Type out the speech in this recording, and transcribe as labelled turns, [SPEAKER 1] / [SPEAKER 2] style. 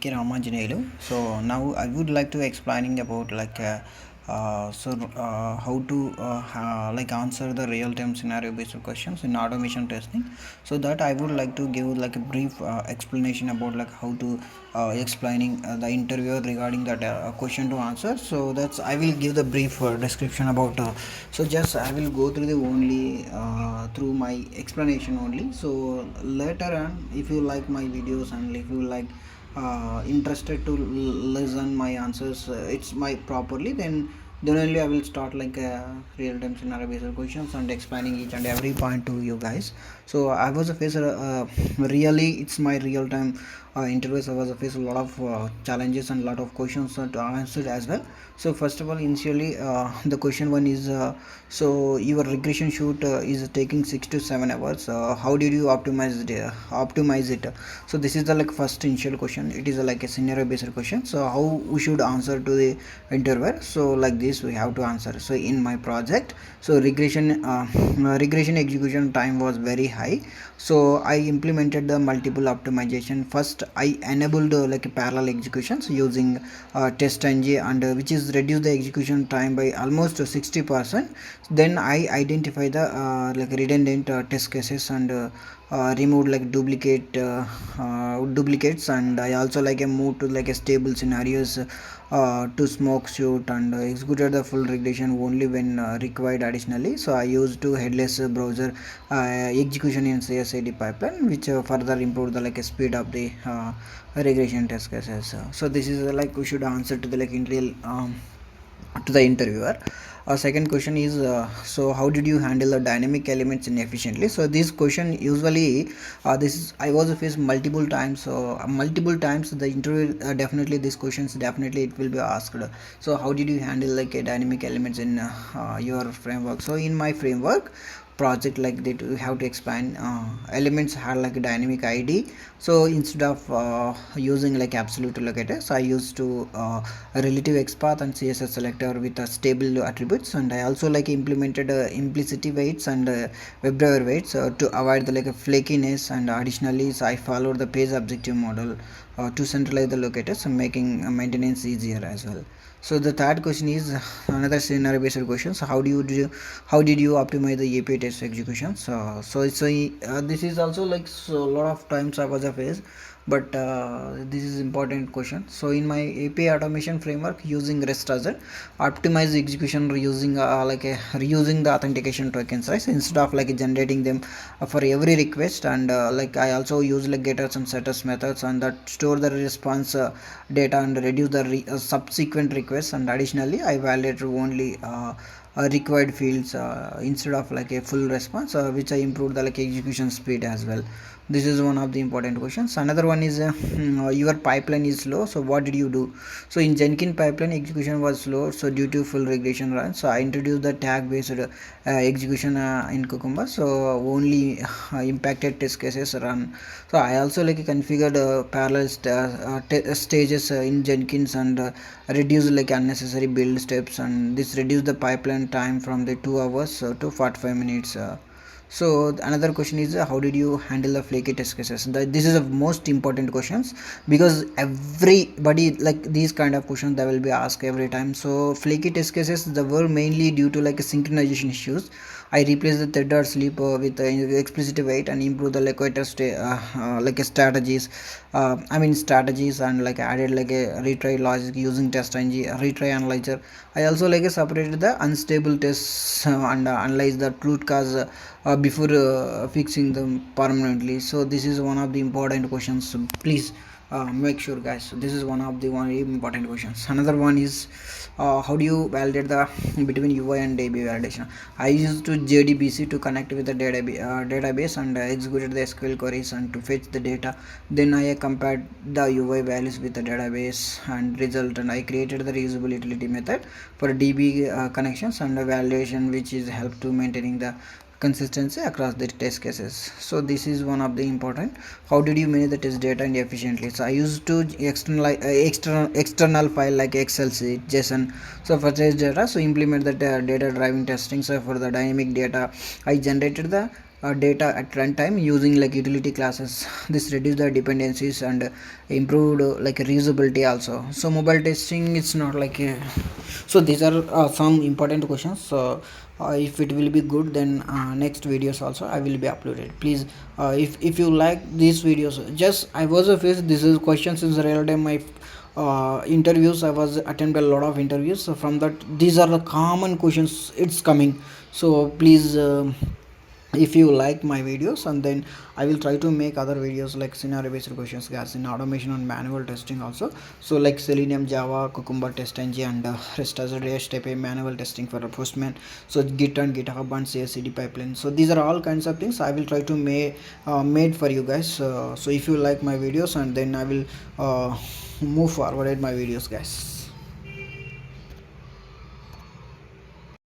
[SPEAKER 1] VK Ramanjanelu. So now I would like to explaining about how to like answer the real-time scenario-based questions in automation testing. So that I would like to give like a brief explanation about like how to explaining the interviewer regarding that question to answer. So that's I will give the brief description about. So just I will go through the only through my explanation only. So later on, if you like my videos and if you like interested to listen my answers it's my properly, then only I will start like real time scenario based questions and explaining each and every point to you guys. So I was a face really it's my real time interviews. I was a face a lot of challenges and lot of questions to answer as well. So first of all, initially the question one is so your regression shoot is taking 6 to 7 hours. How did you optimize it? So this is the like first initial question. It is like a scenario based question. So how we should answer to the interviewer? So like this we have to answer. So in my project, so regression execution time was very high. So I implemented the multiple optimization. First I enabled like a parallel executions using test-ng and which is reduce the execution time by almost 60%. Then I identify the like redundant test cases and removed like duplicates, and I also like a move to like a stable scenarios to smoke shoot and executed the full regression only when required additionally. So I used to headless browser execution in CSID pipeline, which further improved the like speed of the regression test cases. So this is like we should answer to the like in real to the interviewer. Second question is so how did you handle the dynamic elements inefficiently? So this question usually this is I was faced multiple times. So multiple times the interview definitely these questions definitely it will be asked. So how did you handle like a dynamic elements in your framework? So in my framework project like that we have to expand elements had like a dynamic id. So instead of using like absolute locators, I used to a relative xpath and css selector with a stable attributes, and I also like implemented implicit weights and WebDriver weights to avoid the like a flakiness, and additionally so I followed the page objective model to centralize the locators and making maintenance easier as well. So the third question is another scenario based question. So how did you optimize the API test executions? This is also like so a lot of times I was a phase, but this is important question. So in my API automation framework using REST as well, optimize execution reusing reusing the authentication tokens, right? So instead of like generating them for every request, and like I also use like getters and setters methods and that store the response data and reduce the subsequent requests, and additionally I validate only required fields instead of like a full response, which I improved the like execution speed as well. This is one of the important questions. Another one is your pipeline is slow, so what did you do? So in Jenkins pipeline execution was slow, so due to full regression run, so I introduced the tag based execution in Cucumber, so only impacted test cases run. So I also like configured parallel stages in Jenkins and reduce like unnecessary build steps, and this reduced the pipeline time from the 2 hours to 45 minutes. So another question is how did you handle the flaky test cases? This is the most important questions, because everybody like these kind of questions they will be asked every time. So flaky test cases they were mainly due to like synchronization issues. I replaced the thread or sleep with explicit weight and improve the like strategies. Strategies, and like added like a retry logic using test-ng retry analyzer. I also like separated the unstable tests and analyze the root cause before fixing them permanently. So this is one of the important questions. So please make sure guys, so this is one of the important questions. Another one is how do you validate the between UI and DB validation? I used to JDBC to connect with the database and executed the SQL queries and to fetch the data. Then I compared the UI values with the database and result, and I created the reusable utility method for DB connections and validation, which is help to maintaining the consistency across the test cases. So this is one of the important. How did you manage the test data and efficiently? So I used to external file like Excel sheet, JSON. So for test data, so implement the data driving testing. So for the dynamic data, I generated the data at runtime using like utility classes. This reduce the dependencies and improved like reusability also. So mobile testing it's not like a, so these are some important questions. So if it will be good, then next videos also I will be uploaded. Please, if you like these videos, just I was a face, this is questions is real time. My interviews, I was attended a lot of interviews, so from that these are the common questions it's coming. So please, if you like my videos, and then I will try to make other videos like scenario based questions, guys, in automation and manual testing also. So like Selenium, Java, Cucumber, TestNG, and rest as a REST API manual testing for a Postman. So Git and GitHub and CI/CD pipeline. So these are all kinds of things I will try to make made for you guys. So if you like my videos, and then I will move forward my videos, guys.